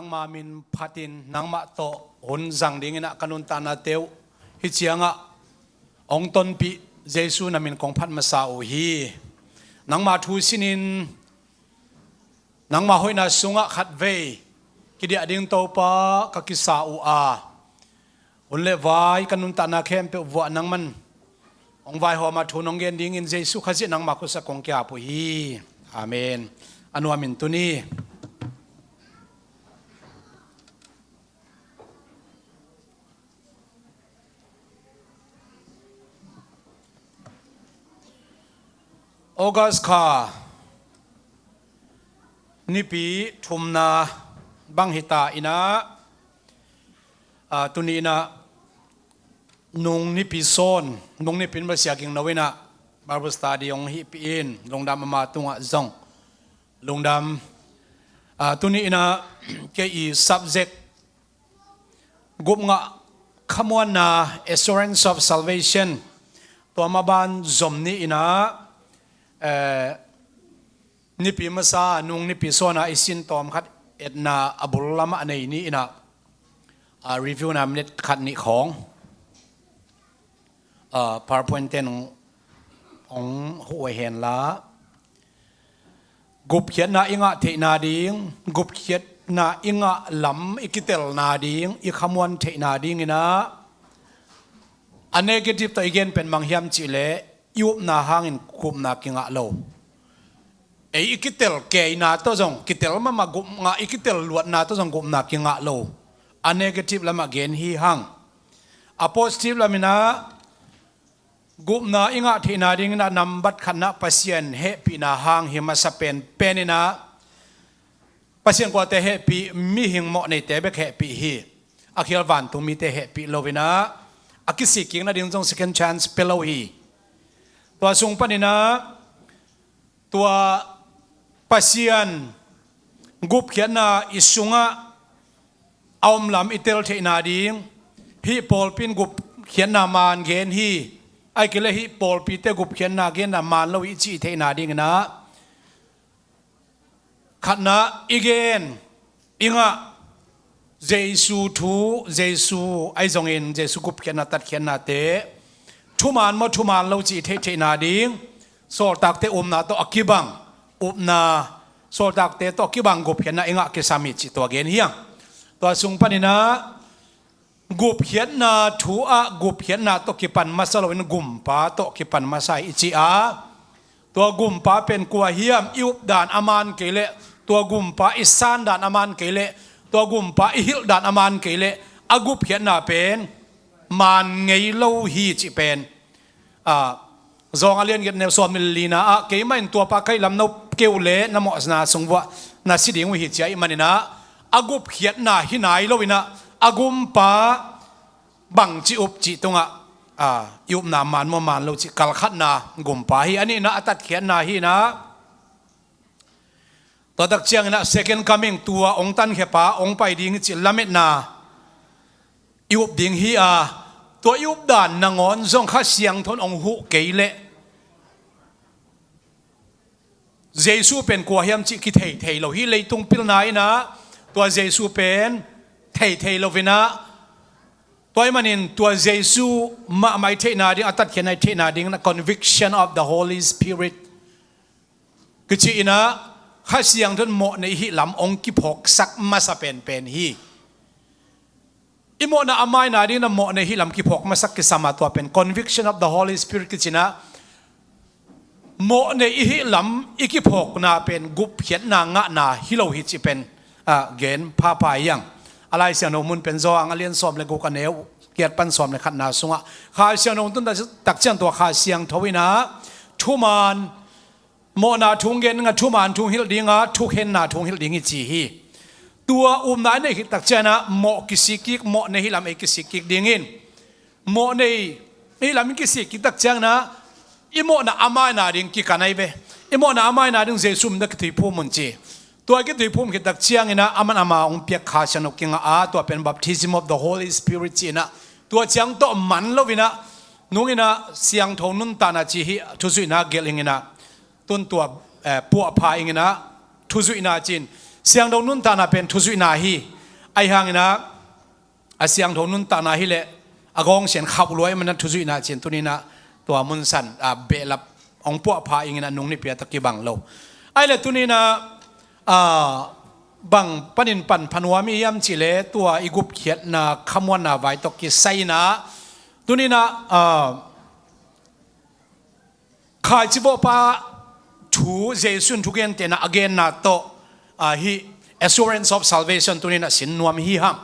nang mamin phatin nang ma to hun zang ding ina kanun ta na teu hi chianga ong ton pi jesu namin kong phat ma sa o hi nang ma thu sinin nang ma hoina sunga khat ve ki dia ding to pa ka ki sa u a un le vai kanun ta na khem pe wa nang man ong vai ho ma thu nong gen ding in jesu khaji nang ma ko sa kong kya pu hi amen anu amin tu ni August ka nipi thumna bang hita ina tunina nung nipi son nung nipin ba siya king nawina Bible study yung hipin lungdam ama tunga zong lungdam tunina ke i subject gup nga khamwan na assurance of salvation to maban zomni ina nipi masa nung nipi sona isin tom khat etna abul lama nei ni ina review na minute khat ni khong PowerPoint ten ong huai hen la gup khiat na inga the na ding gup khiat na inga lam ikitel na ding I khamwan the na ding ina a negative to again pen manghiam chi le yup na hangin kup na kinga lo e ikitel ke na to jong kitel ma gup nga ikitel luat na to jong gup na kinga lo a negative lama gen hi hang a positive lamina gup na inga thina ding na nambat khana pasien he pi na hang hi ma sapen penina pasien ko te he pi mi hing mo nei te be he pi hi akhial van tu mi te he pi lovina akisi king na ding jong second chance pelo hiตัวทรงปนินะตัวปัสยันกุบเขียนนาอิสุงะเอามลำอิเตลเทนาดิงฮิปอลปินกุบเขียนนามานเกนฮีไอเกลฮิปอลปีเตกุบเขียนนาเกนนามานโลวิจิเทนาดิงนะขัดนะอีเกนอิงะเจซูทูเจซูไอจงเอ็นเจซูกุบเขียนนาตัดเขียนนาเตทุมานมาทุมานเราจีเทนาดิงโซตักเตนาโตอกิบังนาโซตักเตโตอกิบังกุบเขียนนาเองะเกสามิจิตัวเกนเฮียงตัวสุงปนินะกุบเขียนนาทูอะกุบเขียนนาโตกิปันมาสโลวินกุมปาโตกิปันมาไซอิจิอาตัวกุมปาเป็นกัวเฮียมอิวดานอามานเกเลตัวกุมปาอิสานดานอามานเกเลตัวกุมปาอิฮิลดานอามานเกเลอากุบเขียนนาเป็นมันไงเล่าฮีจิเป็นจองอเลียนกันเนวสอนมิลลีนะเกี่ยมันตัวปากไก่ลำนกเกวเล่นมอสนาสงวะนาสิดิงวิหิตใจมันนะอากุบเขียนนาหินายโลวินะอากุมปาบังจิอุบจิตงยุบนามันมันโลจิกัลขัดนากุมปาฮีอันนี้นะตัดเขียนนาฮีนะตัวตักเชียงนะ second coming ตัวองตันเขปาองไปดิ่งจิลามิดนายุบดิ่งฮีตัวยุบด่านนางอนจงข้าเสียงทนองหุเกยเลเจซูเป็นกัวเฮียมจิกิเทเราฮีเลยตุงพิลนายนะตัวเจซูเป็นเทเราวินะตัวมันนินตัวเจซูมาไม่เทนาดิ้งอัตัดเขียนในเทนาดิ้งนะ conviction of the Holy Spirit คือจีนะข้าเสียงทนโมในฮีลำองกิพกสักมาสเป็นฮีอิโมนาอามายนาดีนะโมในฮิลำกิพกมาสักกิสามาตัวเป็น conviction of the Holy Spirit กิจนะโมในฮิลำอิกิพกนาเป็นกุบเขียนนางะนาฮิโลฮิจิเป็นเกณฑ์พาพายังอะไรเสียงโนมุนเป็นโซอังเลียนสอมเลยกูกันเนวเกียรติปันสอมเลยขัดนาสุงะข้าเสียงโนมุนต้นตักเชียงตัวข้าเสียงทวินะทุมานโมนาทุงเกณฑ์งะทุมานทุงฮิลดิงะทุกเห็นนาทุงฮิลดิงอิจีฮีตัวนั้นในตักเจนะโมกิสิกิกโมในฮิลามเอกิสิกิกดิ่งโมในฮิลามกิสิกิตักเจนะอิโมนะอามายนาดิ่งกิกันไอเวอิโมนะอามายนาดิ่งเจสุมนักที่พูมุนจีตัวกิที่พูมกิตักเจงนะอามันอามาองเปียกขาชนกิงตัวเป็น baptism of the Holy Spirit จีนะตัวเจียงโตมันลวินะนุ่งนะเสียงทงนุนตานาจีฮิทุสุนะเกลิงนะต้นตัวปัวพาอิงนะทุสุนะจีน เสียงดงนุนตานาเป็นทุสุนาฮีไอหางนะเสียงดงนุนตานาฮีเละอากงเสียงขับรวยมันนั้นทุสุนาเสียงตัวนี้นะตัวมุนสันเบลับองพวกพาอิงนะนุ่งนี่เปียตะกี้บังโลไอเละตัวนี้นะบังปนินปันพันวามียามจิเลตัวอีกุบเขียนนะขมวนนะไว้ตกิไซนะตัวนี้นะข้าจิบปาถูเจสุนทุกเย็นเตนะ again นะโตฮี assurance of salvation ตัวนี้นะสินนวมฮีฮัม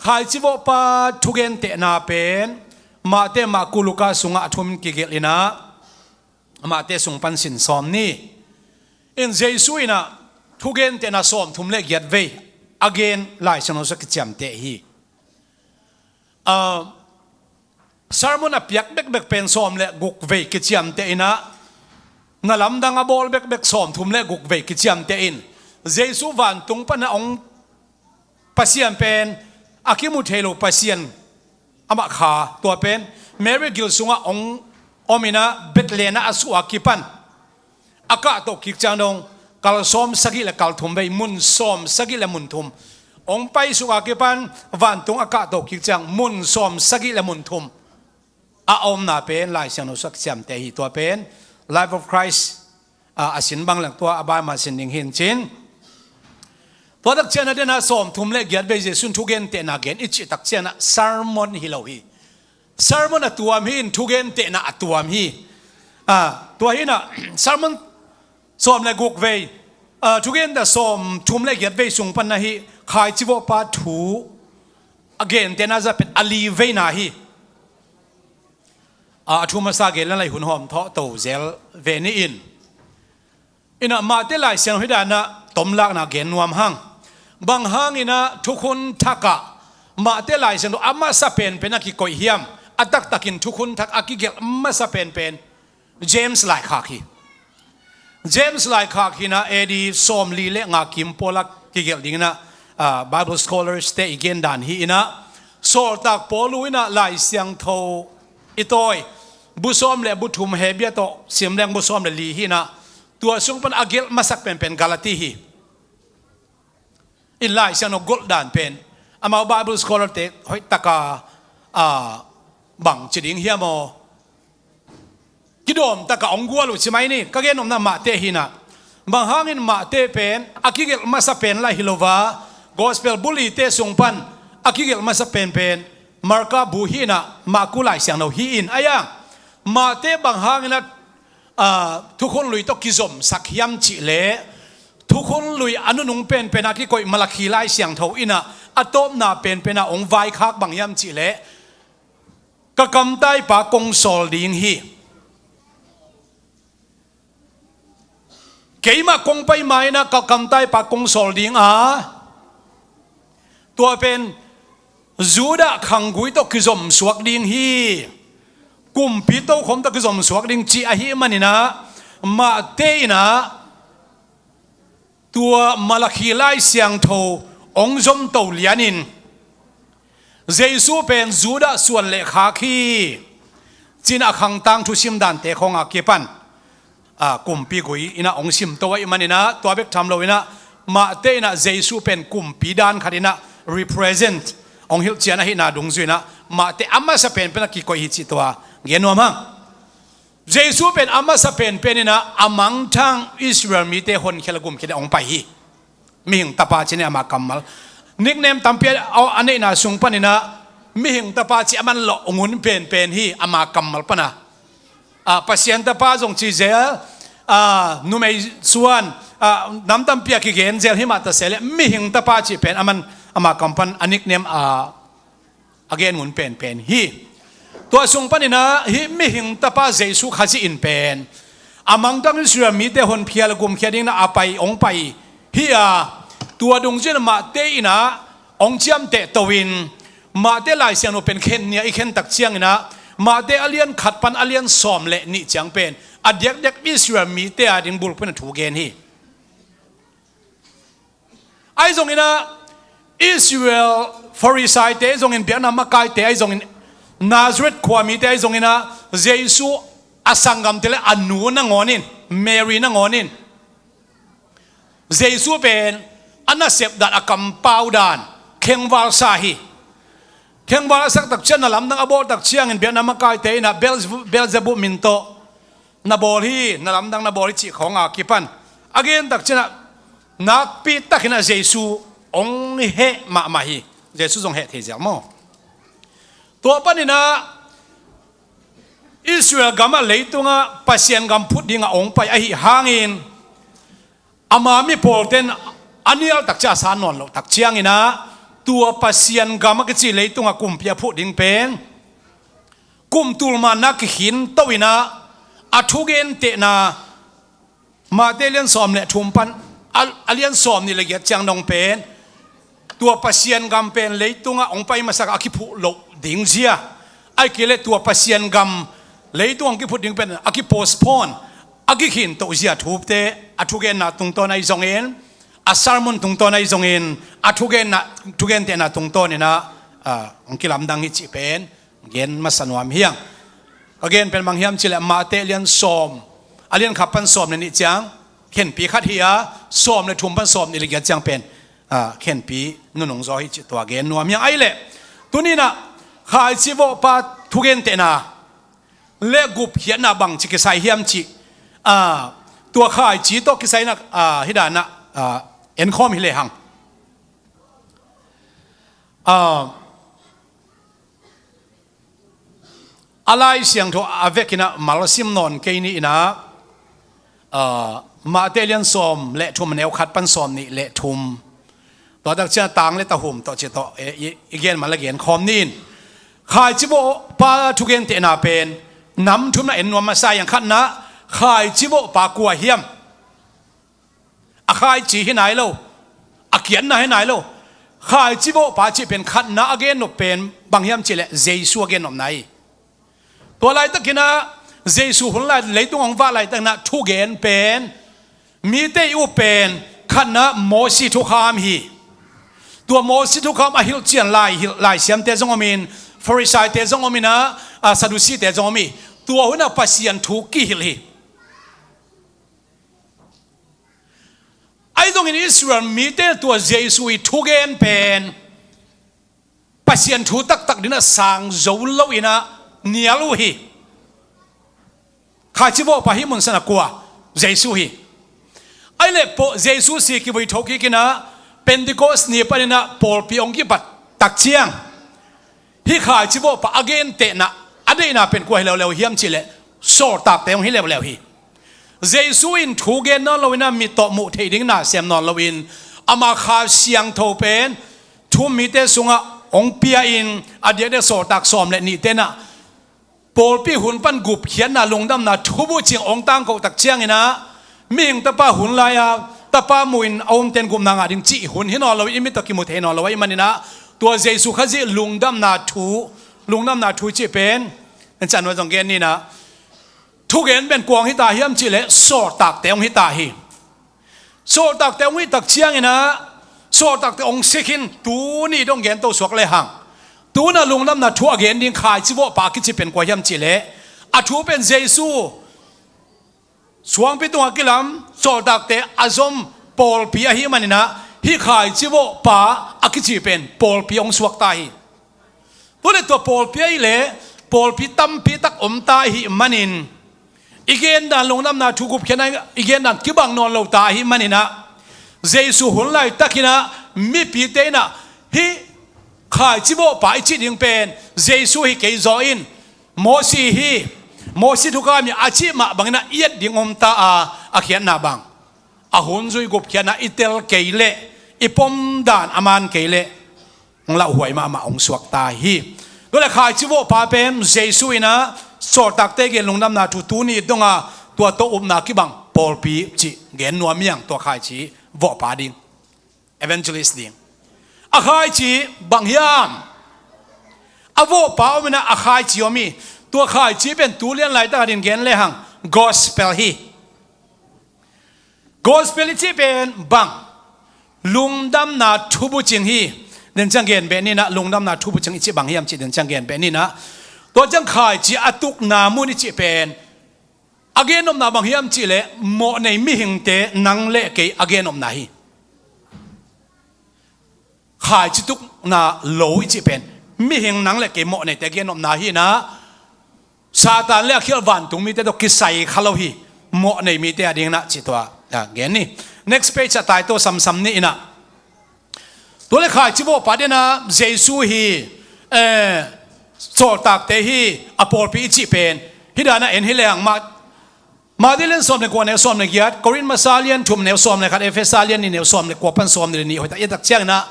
ข้าจิบปาทุกเย็นเตนะเป็นมาเตมากุลุกาสุงะทุมกิเกลินะมาเตสุงปันสินสอมนี่เจสุยนะทุกเย็นเตนะสอมทุมเล็กยัดเว again ไล่ฉันรู้สึกจำเตฮีสารมุนอภิยักเบกเป็นสอมเละกุกเวกิจยมเตอินะนลำดังอบอลเบกสอมทุมเละกุกเวกิจยมเตอินเจสุวันตุงปนะองปัสยันเป็นอาคิมุเทโลปัสยันอามาขาตัวเป็นเมริกิลสุงะองอมินะเบตเลนะอสุอากิปันอากาศตกกิจจังดงกัลสอมสกิละกัลทุมเวมุนสอมสกิละมุนทุมองไปสุอากิปันวันตุงอากาศตกกิจจังมุนสอมสกิละมุนทุมอมนาเป็นลายเสียงนุสักเสียมเตหีตัวเป็น Life of Christ สินบางหลังตัวอบายมาสินยิงหินจินตัวตักเจนเดนะสอมทุมเล็กยัดเบเจสุนทุเกนเตนะเกนอิจิตักเจนะ sermon ฮิโลฮี sermon ตัวมีนทุเกนเตนะตัวมีตัวฮีนะ sermon สอมเล็กกุกเวทุเกนแต่สอมทุมเล็กยัดเบสุงปันนะฮีขายจิโวปาทู again เตนะจะเป็นอลีเวนะฮีทุมาสาเกลันไลหุ่นหอมท้อโตเซลเวนีอินะมาเตลัยเสียงหิดานะตมลักนะเกนวมหังบางหังอินะทุกคนทักกะมาเตลัยเสียงอามาสเปนเป็นนักกิโกยเฮียมอัตักตักินทุกคนทักอากิเกลอามาสเปนเป็นเจมส์ไลคาคีเจมส์ไลคาคีนะเอดีสอมลีเลงาคิมโพลักกิเกลดิงนะ Bible scholars เตอีเกนดานฮีอินะโซลตักโพลุอินะไลเสียงโทอิโตยบุษอมเลบุทุมเฮเบียโตเสียมแรงบุษอมเลลีฮีนะตัวสุงปันอาเกลมาสักเป็นกาลาตีฮีอินไลเสียงนกกลดานเป็นอามาบาบิลสคอลเตหอยตะกาบังจิดิงเฮียโมกิดอมตะกาองกัวลุใช่ไหมนี่ก็เกนอมนะมาเตฮีนะบางห้างอินมาเตเป็นอากิเกลมาสักเป็นไลฮิโลวากอสเปลบุลีเตสุงปันอากิเกลมาสักเป็นมาร์กาบูฮีนะมากุไลเสียงเราฮีอินอายังมาเตบางหางนะทุกคนลุยตกิจมสักยามจิเลทุกคนลุยอนุนุงเป็นอากิโกยมาลาคีไลเสียงเท่าอินะอัตโตมนาเป็นองไวคักบางยามจิเลก็กำไตปากงโซลดิงฮีเกี่ยมากงไปไหมนะก็กำไตปากงโซลดิงตัวเป็นจูดาขังกุยตกิจมสวกดิงฮีกุมพิโตคมตะกสมสวกดิงจีอาฮิมันนะมาเตนะตัวมาลาคีไลเสียงโทองจมโตเลียนินเจสูเป็นจูดาส่วนเลขาคีจีนอาคังตังทุชิมดันเตของอาเกปันกุมปีกุยอินะองชิมตัวอิมันนะตัวเบกทำเราอินะมาเตนะเจสูเป็นกุมปีดานขัดินะ represent องฮิลเจียนะฮินาดุงจุยนะมาเตอามาสเปนเป็นกิโกฮิจิตัวเงี้ยนัวมั้งเยซูเป็นอามาสเปนเป็นนะอามังทั้งอิสราเอลมีเตหนเคลกุมเคลองไปฮีมีหิงตาปาจิเนี่ยมากัมมัลนิกเนมตัมเปียเอาอันนี้นะสุงปนินะมีหิงตาปาจิอามันหลอกงุนเป็นฮีอามากัมมัลปนะปัสยันตาปาจงจีเซลนุ่มไอส่วนน้ำตัมเปียกิเกนเซลหิมาตาเซลมีหิงตาปาจิเป็นอามันอามากัมปันอันนิกเนมagain งุนเป็นฮีตัวสุงปนินะฮิมิหิงตาปาเจสุขัดอินเป็นอามังตังอิสราเอลมีเตหนเพียรกุมเขียดิงนะอาไปองไปฮิตัวดงเจนมาเตอินะองเจียมเตตวินมาเตลายเสียงโนเป็นเคนเนี่ยอีเคนตักเชียงนะมาเตอเลียนขัดปันอเลียนสอมเละนี่จังเป็นอเด็กอิสราเอลมีเตอดิงบุลเป็นถูกเกณฑ์ฮีไอซงอินะอิสราเอลฟอริไซเตซงอินเบียนามาไกเตไอซงอินนาซาเรตความมีแต่ไอ้ตรงนี้นะเยซูอาสังกัมเตเลอนูนงอนินเมรีนงอนิน เยซูเป็นอันน่ะเสพดัดอากำเปาดานเข่งวาลซาฮีเข่งวาลสักตักเชนน่ะลำดังอบอตักเชียงเงินเบียนามากายเตยน่ะเบลเซบุมินโตน่ะบอลฮีน่ะลำดังน่ะบอลจีของอาคิปันagainตักเชนน่ะนักปีตักน่ะเยซูองเฮมาฮีเยซูทรงเฮเทเจมอตัวปันนี่นะอิสราเอลกำมาเลยตัวงะปัสยันกำพุทธิงะองไปไอหางอินอามามีโพลเทนอันนี้เอาตักจ้าสานนเราตักเชียงอินะตัวปัสยันกำมาก็จีเลยตัวงะกุมเปียพุทธิงเป็นกุมตุลมานักหินตัวอินะอัทุเกนเตนะมาเตเลียนสอมเนี่ยชุมปันอัเลียนสอมนี่ละเอียดจังนองเป็นตัวปัสยันกำเป็นเลยตัวงะองไปมาสักอาคิพุโลดิงเสียไอเกเลตัวปัสยันกำเลยตัวองค์พูดถึงเป็นอากิโพสปอนอากิหินตัวเสียทูบเตอทุเกนนาตรงตัวในทรงเอ็นอาซาร์มอนตรงตัวในทรงเอ็นอทุเกนนาทุเกนเตนาตรงตัวนี่นะองค์กิลำดังฮิจิเป็นเกนมาสนวมเฮียงก็เกนเป็นบางเฮียมจิเลมาเตเลียนสอมอาเลียนขับปันสอมนี่จังเข็นปีขัดเฮียสอมในทุ่มปันสอมนี่เลยจังเป็นเข็นปีนุ่งจอฮิจิตัวเกนนวมเฮียงไอเล่ตัวนี้นะขายชิโวปาทุเกนเตนาเล็กกุบเขียนนาบังจิกไซเฮียมจิตัวข่ายจีโตกิไซนักฮิดานะเอ็นคอมฮิเลหังอะไรเสียงทัวอเวกินะมาลซิมนอนเกนี่นะมาเตเลียนซอมเละทุมแนวขัดปันซอมนี่เละทุมตัวดักเจ้าต่างเละตะหุ่มตัวเจโตอีเกนมาละเกนคอมนี่ข่ายจิโบปาทุเกนเตนาเป็นน้ำทุ่มน่ะเอ็นนวมมาใส่อย่างขันนะขายจิโบปากกัวเฮียมขายจีให้ไหนเล่าเขียนนะให้ไหนเล่าขายจิโบปาจีเป็นขันนะเกนนเป็นบางเฮียมจีเละเจสูเกนนมไหนตัวไรตะกินะเจสูหุ่นไรเลยตัวของว่าไรตั้งนะทุเกนเป็นมีเตยูเป็นขันนะโมสิทุกขามฮีตัวโมสิทุกขามฮิลเจียนไล่เสียมเตจงอมินฟาริสัยเตจงอมินะซาดูซีเตจงอมีตัวหัวหน้าปัสยันทุกิฮิลีไอ้ตรงนี้อิสราเอลมีแต่ตัวเยซูทุเกนเป็นปัสยันทุตักดินะสังโจลวินะเนียลุฮีข้าจิโวปะฮิมุนสนักกัวเยซูฮีไอ้เล่ปเยซูสิกิวิทุกิกินะเป็นดิโกสเนียปะนี่นะปอลพิองกิบัดตักเชียงฮิข้าจิโวปะอเกนเตนะอันนี้น่าเป็นกวยเราเฮียมชิเลโซตักแต่ยังฮิเลวฮีเจสุอินทูเกนนอนเราวินามีโตมุเทดิ้งน่าเสียมนอนเราวินอามาคาเสียงโทเป็นทุ่มมีเตสุงะองเปียอินอดีตเดโซตักสอมเลนี่เตนะปอลปีหุ่นปันกุบเขียนน่าลงดำน่าทุบุจิงองตังกตักเชียงนะมีงตะป้าหุ่นลายตะป้ามุนเอาเต็นกุมนางาดิงจีหุ่นหินนอนเราอิมิตะกิมุเทนอนเราไว้มันนี่นะตัวเจสุขจิลงดำน่าทูลุงน้ำนาทูจิเป็นจันว่าตรงเกณฑ์นี่นะทุกเกณฑ์เป็นกวางฮิตาเฮียมจิเลโซตักแต่องฮิตาฮีโซตักแต่องฮิตักเชียงนะโซตักแต่องสิกินตูนี่ต้องเกณฑ์ตัวสวกเลยหังตูน่ะลุงน้ำนาทูเกณฑ์ดิ้งขายจิโวปากิจิเป็นกวางเฮียมจิเลอาทูเป็นเยซูสวงพิตัวกิลำโซตักแต่อาซอมปอลปีอาฮิมันนี่นะฮิขายจิโวปาอากิจิเป็นปอลปีองสวกตาฮีตัวเล็กตัวปอลพีเล่ปอลพีตั้มพีตักอมตาหิมันินอีกเอ็นดันลงน้ำนาทุกุบแค่ไหนอีกเอ็นดันกิบังนอนเราตาหิมันินะเจสุหุ่นไล่ตักินะมีปีเตนะฮิขายจิโบไปจิตยังเป็นเจสุฮิเกยจอินโมซีทุกการมีอาชีพมาบางนะเอียดดิ่งอมตาอาเขียนนาบังหุ่นจุยกุบแค่ไหนอิเตลเกยเล่อีปมดานอามันเกยเล่เราหวยมาองสวกตาฮีก็เลยขายชิวปาเป็นเจสุยนะสอดตักเตเกลงน้ำนาทุตูนี่ต้องตัวโตอุบนาคิบังปอลปีจิเกนนัวเมียงตัวขายชีวอปาดิง evangelist ดิงอาขายชีบางยามอาวปาวินะอาขายชีอมีตัวขายชีเป็นตูเลียนไหลตาดินเกนเลยหัง gospel ฮี gospel ที่เป็นบังลุงดำนาทุบุจิงฮีเดินจังเกนเบนี่นะลุงดำนาทุบุจังอิจิบางเฮียมจิเดินจังเกนเบนี่นะตัวจังขายจีอตุกนามุนิจิเป็น again om na bang hiam chi le mo nei mi hing te nang le ke again om na hi khai chi tuk na lo chi pen mi hing nang le ke mo nei te again om na hi na Satan le khial van tung mi te to ki sai khalo hi mo nei mi te ading na chi to again ni next page atai to sam ni ina to le khai chi bo pa de na Jesu hi so tak te hi apol pi chi pen hi da na en hi leang ma dilen som ne ko ne som ne giat Korin Masalian thum ne som ne khat Ephesalian ni ne som ne ko pan som ne ni hoi ta yatak chiang na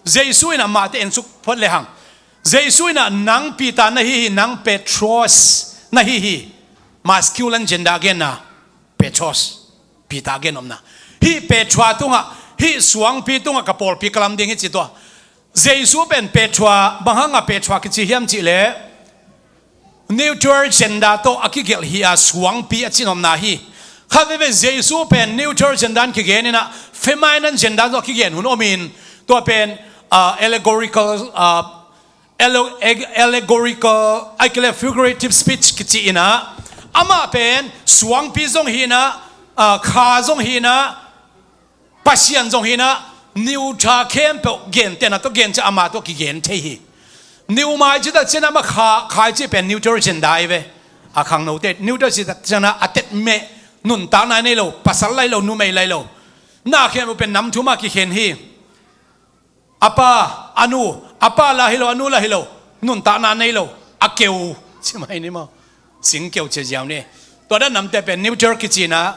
Jesu ina ma te en suk phot le hang Jesu ina nang pi ta na hi nang Petros na hi masculine gender again na Petros pi ta again om na hi Petra tunga hi suang pi tunga kapol pi kalam ding hi chi to Jesu ben Petra bahanga Petra ki chi hiam chi le neutral gender to akigel hi a suang pi a chinom na hi khave be Jesu pen neutral gender ki gen na feminine gender to ki gen hun omin to pen allegorical akile figurative speech ki chi ina ama pen suang pi zong hi na kha zong hi na pasian zong hi na new cha kem pe gen te na to gen cha ama to ki gen the hi new mai chi da chena ma kha chi pen neutral gender ve a khang no te neutral chi da chena atet me nun ta na nei lo pasal lai lo nu mai lai lo na khem pen nam thuma ki khen hi apa anu apa la hilo anu la hilo nun ta na nei lo akeu chi mai ni mo sing keu che jiao ne to da nam te pen neutral ki chi na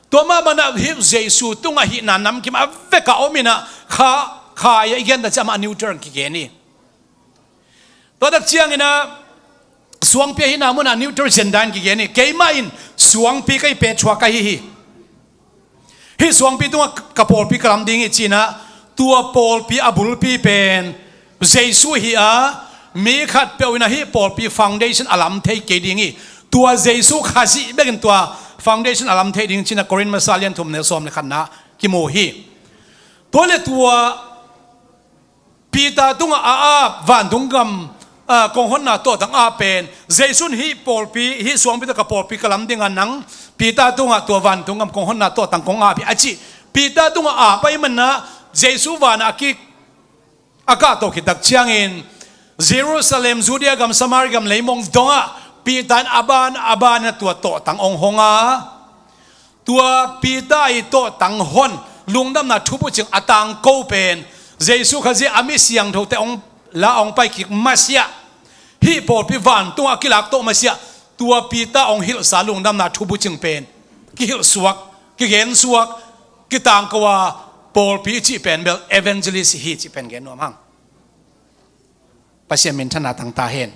to ma mana hi Jesu tunga hi na nam ki ma ve ka omina kha ya igen da chama neutral ki ge ni to da chiang ina suang pe hi na mo na neutral gender ki ge ni ke ma in suang pi kai pe chwa kai hi suang pi tunga kapol pi kalam ding chi na tua pol pi abul pi pen Jesu hi a mi khat pe ina hi pol pi foundation alam thei ke ding hi tua Jesu khasi begin tua foundation alam thei ding china Korin Masalian thum ne som ne khanna ki mo hi tole tua pita tunga a van dungam kong hon na to tang a pen Jesu hi pol pi hi suang pi ta ka pol pi kalam ding anang pita tunga tua van dungam kong hon na to tang kong a pi achi pita tunga a pai man na Jesu van aki aka to kitak chiang in Jerusalem Judea gam Samaria gam leimong donga pitan aban na tua to tang ong honga tua pita i to tang hon lungdam na thupu ching atang ko pen Jesu khazi ami siang tho te ong la ong pai ki masia hi pol pi van tua kilak to masia tua pita ong hil sa lungdam na thupu ching pen ki hil suak ki gen suak ki tang kwa pol pi chi pen bel evangelist hi chi pen gen nom hang pasien min thana tang ta hen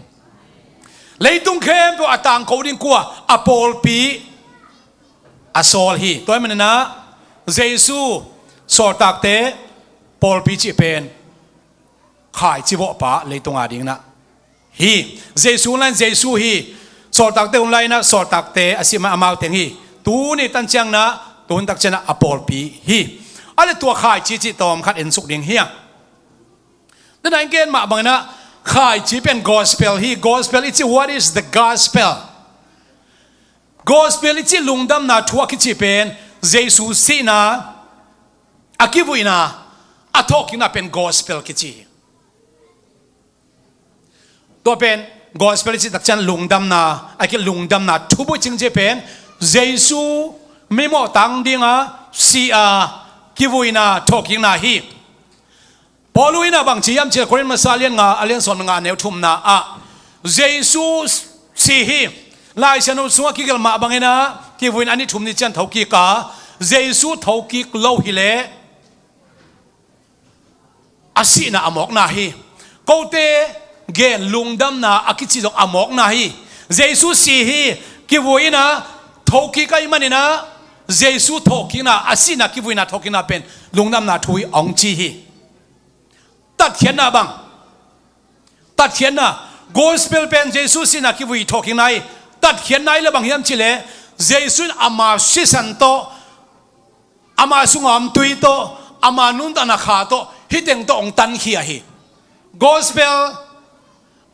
leitung khem to atang ko ding kwa apol pi asol hi toy manana Jesu so tak te pol pi chi pen khai chi bo pa leitung ading na hi Jesu lan Jesu hi so tak te online na so tak te asima amau teng hi tu ni tan chang na tun tak chena apol pi hi ale tua khai chi chi tom khat en suk ding hi dan again ma bang na khai chi pen gospel hi gospel it's what is the gospel it's lungdam na thua ki chi pen Jesu si na akivuina athok na pen gospel ki chi to pen gospel chi tak chan lungdam na aki lungdam na thubu ching je pen Jesu memo tang dinga si a kivuina thoking na hi Poluina bang chiam chi Korin Masalian nga alian son nga neu thum na a Jesu si hi lai sanu sunga ki gel ma bangena ki vuin ani thum ni chan thoki ka Jesu thoki lo hi le asina amok na hi kote gen lungdam na akichi jok amok na hi Jesu si hi ki vuina thoki kai manina Jesu thoki na asina ki vuina thoki na pen lungdam na thui ong chi hi tat khian na bang tat khian na gospel pen Jesu sina ki vui talking nai tat khian nai le bang hiam chile Jesu ama sisan to ama sungam tui to ama nun ta na kha to hiteng to ong tan hi a hi gospel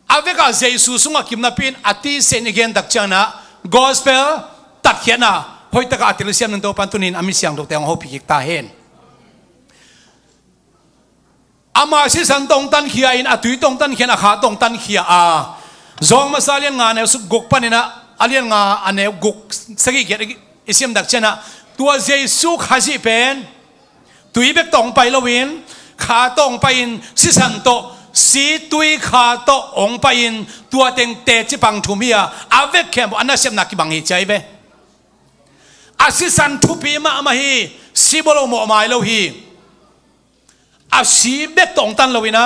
aveka Jesu sunga kim na pin ati sen again dak chana gospel ตัดเขียนหอยตะกาติลเซียมนั่นตัวปันตุนินอามิเสียงตกแต่งเขาพิกิกตาเห็นอามาสิสันตรงตันเขียอินตุยตรงตันเขียนขาตรงตันเขียจงมาซาเลียนงานเนี่ยสุกปันนะอาเลียนงานอันเนี่ยกุกสกิเกียอิเซียมดักเชนะตัวเจสุขาสิเป็นตุยเบกตรงไปละวินขาตรงไปอินสิสันโตสีตุยขาโตองไปอินตัวเต็งเตจิปังทุมีอาเวกแคมอันนั้นเสียมนักกิบังหิใจเบอาสิสันทุปีมาฮีสิบโลโมมาโลฮีอาสีเบกตรงตันละวินะ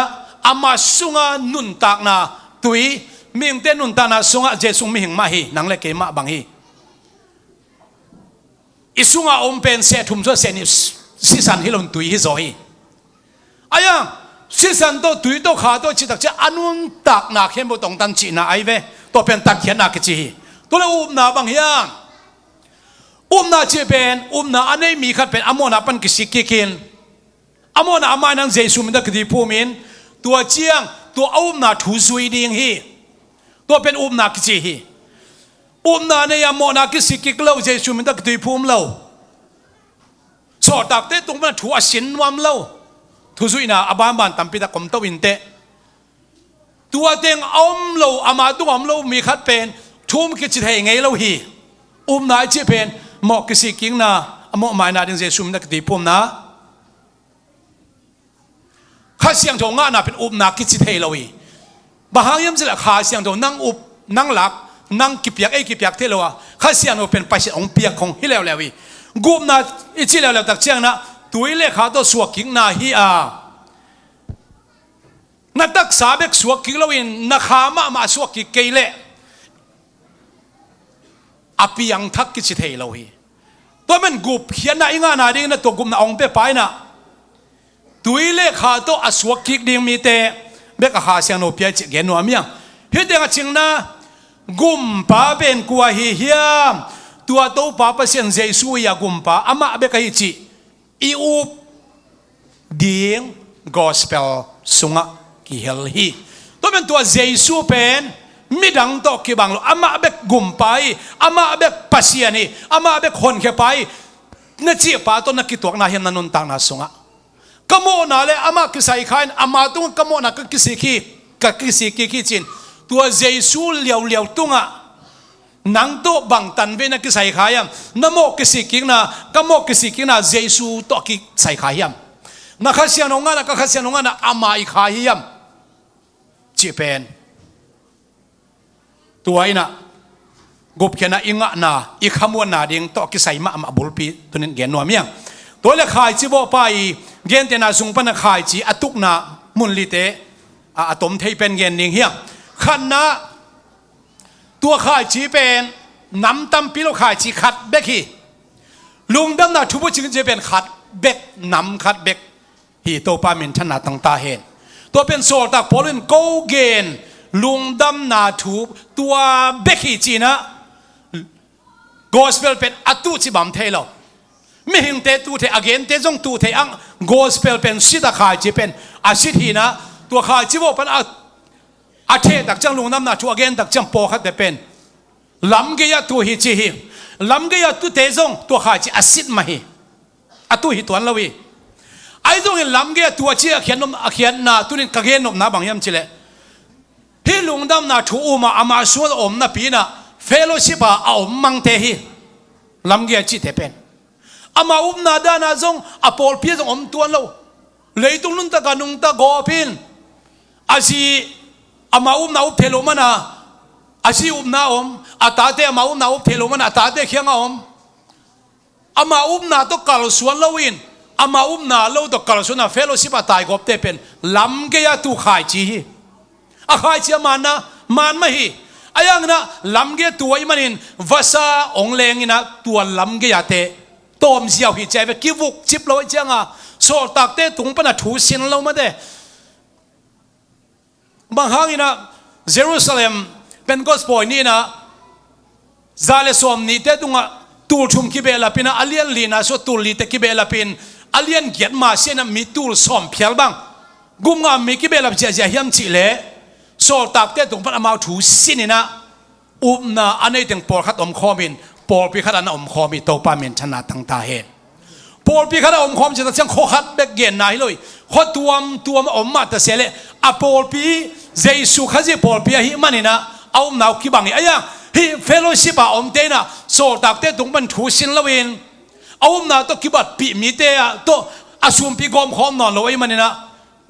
อามาสุงานุนตักนาตุยมีงเตนุนตานาสุงาเจสุงมีหิงมาฮีนังเล็กเกมาบังฮีอิสุงาอมเป็นเสถุมตัวเสนิสิสันฮิลนตุยฮิโซฮีอายังสิสันโตตุยโตขาโตจิตักจะอนุนตักนาเข้มบตรงตันจีนาไอเวตัวเป็นตักเขียนนักจีตัวเราอุ้มนาบางอย่างอุ้มนาจีเป็นอุ้มนาอันนี้มีขัดเป็นอโมนาปันกิสิกิกินอโมนาอามานังเจสุมินตะกดีพูมินตัวเจียงตัวอุ้มนาถูซุยดิงฮีตัวเป็นอุ้มนากิจีฮีอุ้มนาเนี่ยอโมนากิสิกิกเล่าเจสุมินตะกดีพูมเล่าสอดตักเตตรงมันถูอสินวามเล่าทุสุยนาอาบานบานตัมปิตะกมตวินเตตัวเต็งอมโลอามาตุอมโลมีขัดเป็นทุ่มกิจเทงไงโลฮีนายเจเป็นหมอกกิสิกิงนาหมอกหมายนาดิงเจสุมนักตีปุ่มนะข้าเสียงโจงานาเป็นนากิจเทโลฮีบางอย่างจะละข้าเสียงโจนั่งนั่งหลักนั่งกิบยักกิบยักเทโลอะข้าเสียงโจเป็นไปเสียงเปียกของฮิเลวเลวีกุมนาอิจิเลวเลวตักเชียงนะตัวเลขาตัวสวกิงนาฮีนัดตักสาเบกสวกิงโลวินนักขามาสวกิเกเลอภิยังทักกิจเทโลฮีตัวมันกุบเขียนนาอิงานาดิงนะตัวกุมนาองเปไปนะตัวเลขาตัวอสวกิกดิงมีเตเบกขาเสียงโนเปียจิเกนัวมียงเฮ็ดยังจิงนะกุมป้าเป็นกัวฮีเฮียมตัวโตป้าเปเสียงเจสุยากุมป้าอามาเบกฮิจิอีอูดิงกอสเปลสุงะกิเฮลฮีตัวเป็นตัวเจสุเป็นมิดังตอกกิบังโลอามาเบกกุมไปอามาเบกปัสยานีอามาเบกคนเข้าไปนั่นจีป้าตัวนักกิตัวนาเห็นนันนุนตังนาสุงะกโมนาเลอามากิสัยขายอามาตุงกโมนากิสิกีกิจินตัวเจสุเลียวตุงะนังโตบังตันเวนักกิสัยขายนโมกิสิกินากโมกิสิกินาเจสุตอกกิสัยขายนักขัดเสียนงานักขัดเสียนงานะอามาอีขายจีเป็นตัวไอ้น่ะกบเขียนอิงะนาอีขมวนนาดิงตอกิใส่มาบุลปีตัวนี้เกณฑ์นัวเมียงตัวเล็กขายจีบไปเกณฑ์เตนาสุงปนขายจีอตุกนามุนลิเตอะตมเทเป็นเกณฑ์นิ่งเฮียขันนะตัวขายจีเป็นน้ำตั้มพิโลขายจีขัดเบกฮีลุงดำนาทุบจิงจะเป็นขัดเบกน้ำขัดเบกฮีโตปามินชนะตั้งตาเห็นตัวเป็นโซตักโพลินโกเกนลุงดำนาทูตัวเบกฮีจีนะกอสเปลเป็นอตุจิบัมเทโลไม่เห็นเตตูเทอเกนเตจงตูเทอังกอสเปลเป็นสิตาขายจีเป็นอาชิตีนะตัวขายจีว่าเป็นอาเทตักจังลุงดำนาทูอเกนตักจังโปขัดเป็นลำเกียตัวฮิจีฮิลำเกียตัวเตจงตัวขายจีอาซิดมาฮิอตุฮิตัวนั้นละวีไอ้ตรงนี้ลำเกียตัวเชี่ยเขียนนาตัวนี้กะเกนนมนาบางยามจิเลที่ลุงดำนาถูอุมาอามาส่วนอมนาปีน่ะเฟโลชิปะเอามังเตฮีลำเกียจิเตเป็นอามาอุมนาดานาจงอปอลเพียจงอมตัวเราเลยตรงนั้นตะกันนุงตะกอพินอาชีอามาอุมนาอุเทโลมานาอาชีอุมนาอมอาตาเตอามาอุมนาอุเทโลมานาอาตาเตเขียงอมอามาอุมนาตกกาลส่วนลาวินอามาอุมนาเราตกกาลส่วนเฟโลชิปะตายกบเตเป็นลำเกียตุขายจีอาขายจีมันนะมันไม่ฮีอายังนะลำเกียตัวอีมันอินภาษาองเลงอินะตัวลำเกียเตตอมเสียวหิใจไปกิวุกจิบเราจังอ่ะโซตักเตตุงปนัดถูสินเราไม่ได้บางครั้งนะเยรูซาเล็มเป็นกอสปอยนี่นะซาเลสอมนี่เตตุงอ่ะตูลชุมกิเบลาปินะอเลียนลีนะโซตูลลีเตกิเบลาปินอเลียนเกียรมาเสียนะมีตูลสอมเพียลบังกุมงามีกิเบลาเจียเจียฮิมจิเลโซตักเตตุงปนัดมาถูสินนะอุบนาอันนี้ถึงปอดขัดอมคอมิน ปอลปีขัดอันอมคอมีโตปาเมนชนะตั้งตาเหตุปอลปีขัดอมคอมจะต้องข้อขัดเบกเกนนายเลยข้อตัวมาอมมาแต่เสียเลยอะปอลปีเจสุขจิปอลปีฮิมันนี่นะเอาหนาวกี่บังนี่ไอ้ยังฮิเฟโลชิปะอมเตนะโซตักเตตรงมันทูสินละเวนเอาหนาวตัวกี่บัดปีมีเตะตัวอาชุมปีกอมคอมนอนเลยมันนี่นะ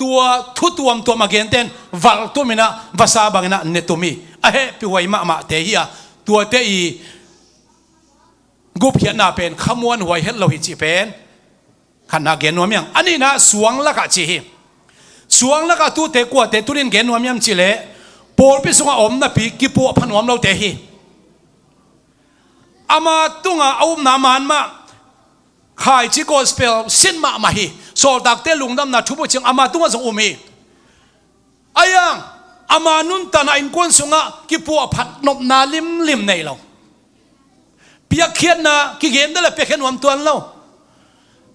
ตัวทุตัวมาเกนเตนวัลตัวมินะภาษาบางนะเนตุมีเฮ้ปีไว้มาเทียตัวเตอีกุบเขียนนาเป็นขมวนหวยเฮ็ดเราหิจิเป็นขันนาเกนนวมยังอันนี้นะสวงละกะจีสวงละกะตัวเตกัวเตตุรินเกนนวมยังจิเลปอลพิสุงอมนะปีกิปัวพันวมเราเตฮีอามาตุงเอานามันมาขายจิโกสเปลสินมาฮีโซลดักเตลุงดำนาทุบจิงอามาตุงส่งอุมีอายังอามานุนตานาอินกวนสุงะกิปัวพัดนบนาลิมในเราเปียกเขียนนะกิเกนได้เลยเปียกเขียนนวมตัวเรา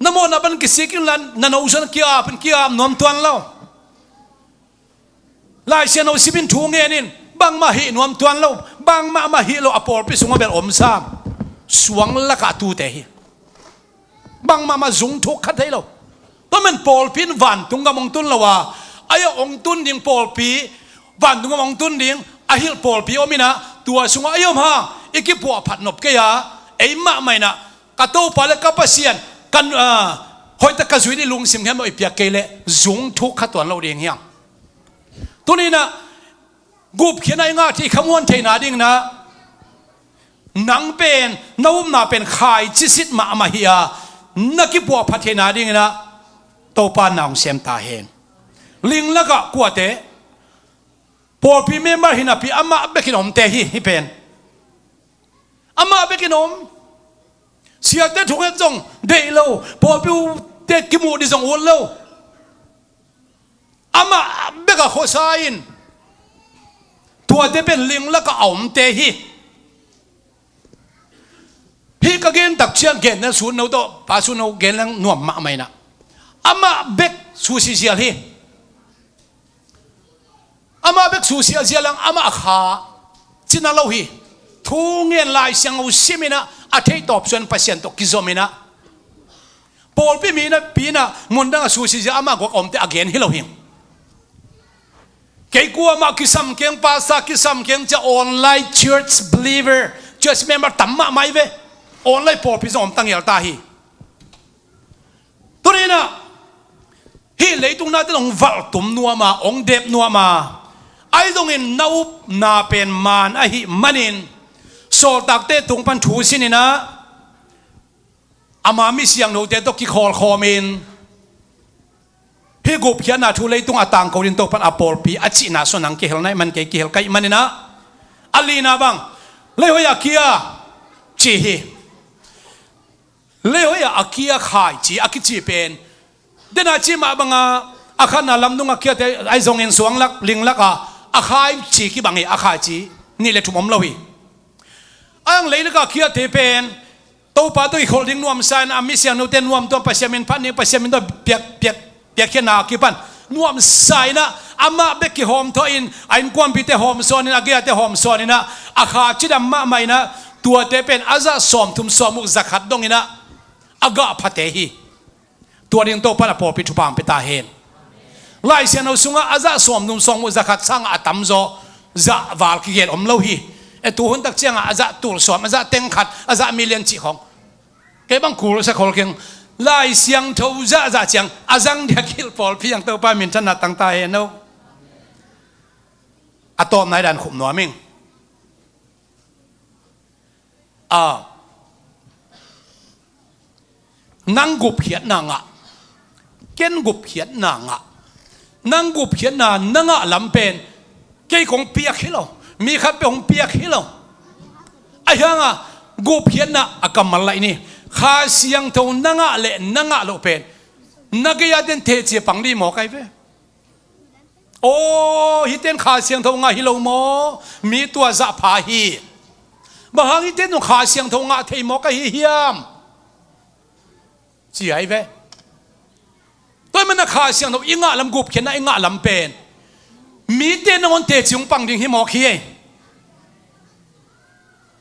น้ำมันนับเป็นกิสิกินลันนันอุศนกิอาเป็นกิอานวมตัวเราลายเสียนเอาสิบินทูเงินินบางมาหินวมตัวเราบางมาหิเราอปอลพิสุงะเบลอมซามสวงละกะตูเตฮีบางมาจุงทุกขัดให้เราตัวมันปอลพินวันตุงกำมงตุนเราว่าไอ้องตุนดิ่งปอลปีวันตุงกำมงตุนดิ่งไอ้ฮิลปอลปีโอมินะตัวสุงะไอ้ยมฮะอีกปัวผัดนบเกียไอ้มาไม่นะกระตู้ปาเลกับเสียนกันหอยตะกระสุยได้ลุงสิมแค่ไม่เปียกเกลเลยจุงทุกขัดตัวเราเองยังตัวนี้นะกุบเขียนไอ้ง่าที่ขมวนเทนาดิ่งนะนังเป็นน้ำนาเป็นขายจิสิตมาเฮียนักกิปัวพัฒนาดิ่งนะโตปานองเสียมตาเห็นลิงแล้วก็กวดเตะพอพี่เมมาหินาพี่อามาเบกินอมเตะฮิเป็นอามาเบกินอมเสียเตะถุงเงินจงเดโลพอพี่เตะกิมูดิจงวนโลอามาเบกะโคซาอินตัวเตะเป็นลิงแล้วก็อมเตะฮิก็เกนตักเชียงเกนนั่นสูนเอาตัวปาสูนเอาเกนแล้วนวมมาไม่นะอามาเบกสูสิเสียฮีอามาเบกสูเสียลังอามาขาจินาโลฮีทุงเงินลายเสียงอุซิมินะอาเทยตอบส่วนเปอร์เซ็นต์ตกิโซมินะปอลปีมีนะปีนะมุนดังสูสิเสียอามาก็อมเตอเกนฮิโลฮิมเกี่ยกัวมาคิสัมเกียงภาษาคิสัมเกียงจะออนไลน์ church believer church member ตั้มมาไม่เวออนไลน์ปอลปีจะอมตั้งยาตาฮีตัวนี้นะฮีเลยตรงนั้นต้องวัลตุมนัวมาองเดบนัวมาไอ้ตรงนี้นาอุบนาเป็นมานไอ้ฮิมันนินโซตักเตตรงพันทูสินี่นะอามามิเสียงโนเตตกิคอลคอมินฮีกุบเขียนนาทูเลยตรงอัตังเขาดินตกพันอปอลปีอัจฉินาส่วนนังเกลไนมันเกลไกมันนี่นะอัลลีนาบังเลยหัวยักษ์จีฮีเลยหัวยักษ์ขายจีอักจีเป็นเดน่าจีมาบังอาคารนาลำนุงอาเกียเตไอซงเงินสวงลักลิงลักอาคายจีกี่บังเออาคายจีนี่เลยทุ่มอมเลวีอังเลยลักอาเกียเตเป็นตัวป้าตัวอีกคนลิงนวมไซน์อามิเซียนนวเตนนวมตัวปัสยามินพันนี่ปัสยามินตัวเปียกเขียนนากี่ปันนวมไซน์นะอามาเบกกี้โฮมทอินไอ้กวนปีเตโฮมโซนินอาเกียเตโฮมโซนินะอาคาจีดำมาไม่นะตัวเตเป็นอาซาสอมทุ่มสอมุกzakatดงนี่นะอากาพัตเตฮีตัวนี้ตัวพันอปอลปีทุบามไปตาเห็นไล่เสียนเอาสุงอาซาสอมนุ่มสองมุกzakatสังอาตัมโซจะวาลกิเกตอมเลวีตัวหุ่นตักเจียงอาจจะตูสอมอาจจะเต็งขัดอาจจะมีเลี้ยงจีของแกบังคูลสักคนเก่งไล่เสียงทูจะเจียงอาจังเดียกิลปอลพี่ยังเต้าป้ามินชนะตั้งตาเห็นเอาอะตอมนายดันขุมหนัวมิงนั่งกุบเขียนนางะเก้นกุบเขียนนางะนั่งกุบเขียนนางะลำเป็นเกี่ยของเปียกฮิโลมีขับไปของเปียกฮิโลไอ้ยังกุบเขียนอากำมันไรนี่ข้าเสียงเท่านางะเละนางะโลเป็นนักยาเดินเทเจียปังดีหมอไกเวโอ้ฮิเต้นข้าเสียงเท่างะฮิโลหมอมีตัวจะพาฮีบางฮิเต้นข้าเสียงเท่างะเทหมอไกฮิยามจีไอเวตัวมันน่ะข้าเสียงเท่าอิงะลำกุบเขียนอิงะลำเป็นมีเต้นนอนเตจิงปังดิ่งฮิหมอขี้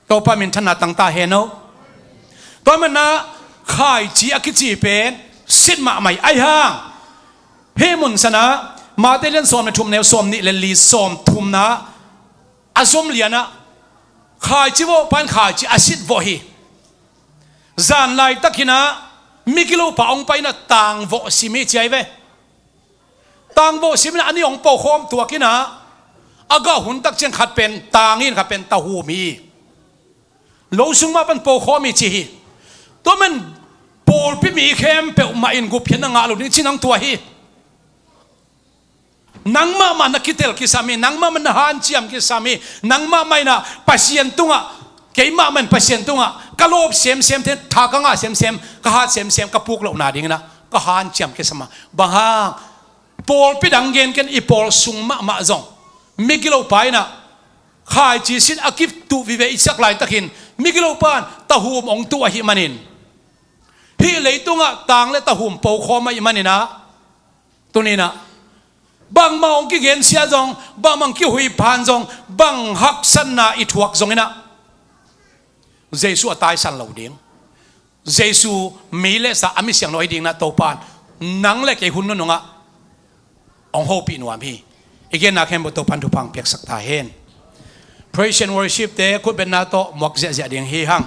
ตัว ตัวปามินถนัดตั้งตาเห็นเอาตัวมันนะข่ายจีอากิจีเป็นสิทธิ์มาใหม่ไอ้ห่างเฮมุนสนะมาเตเล่นซ้อมในทุ่มแนวซ้อมนี่เล่นลีซ้อมทุ่มนะอาซ้อมเลียนะข่ายจีโวปันข่ายจีอาสิทธิ์โวฮีจานไล่ตะกินะมิกิโลป่าองไปนะต่างโวสิมีใจเวต่างโวสิมีนะอันนี้องปอคอมตัวกินะอากาหุ่นตักเชียงขัดเป็นต่างนี่ขัดเป็นตะหูมีโลซุงมาเป็นปอคอมีจีตัวมันโปลพิมีเข้มเปอมาอินกุเพียนงาลุนี่ชินังตัวฮีนังมามันนักคิดเตลกิสามีนังมามันหันเชียมกิสามีนังมาไม่นะปัสยันตุงะเกี่ยมามันปัสยันตุงะกะโลบเสียมเสียมเททากังะเสียมเสียมกะหาเสียมเสียมกะปุกเหล่านาดิ่งนะกะหันเชียมกิสามาบางฮ่างโปลพิดังเกนกันอีโปลซุงมาจงมิกิโลไปนะขายจีสินอากิฟตุวิเวอิสักหลายตะกินมิกิโลปานตะหูมองตัวหิมันินที่เลยตุงะต่างและตะหุมโปคอมาอิมันนี่นะตัวนี้นะบางมองกิเกนเสียจงบางมังกิหุยพานจงบางหักสันนาอิทวักจงนี่นะเยซูตายสันเหล่าเดียงเยซูมีเลสาอามิเสียงน้อยดิ่งนะโตปานนังเล็กไอหุ่นนั่นงะองโฮปีนวามีอีกอย่างนักแข่งบทพันธุพังเพียกสักตาเห็น Praise and worship เตะคุณเป็นนาโตหมวกเสียเดียงเฮียง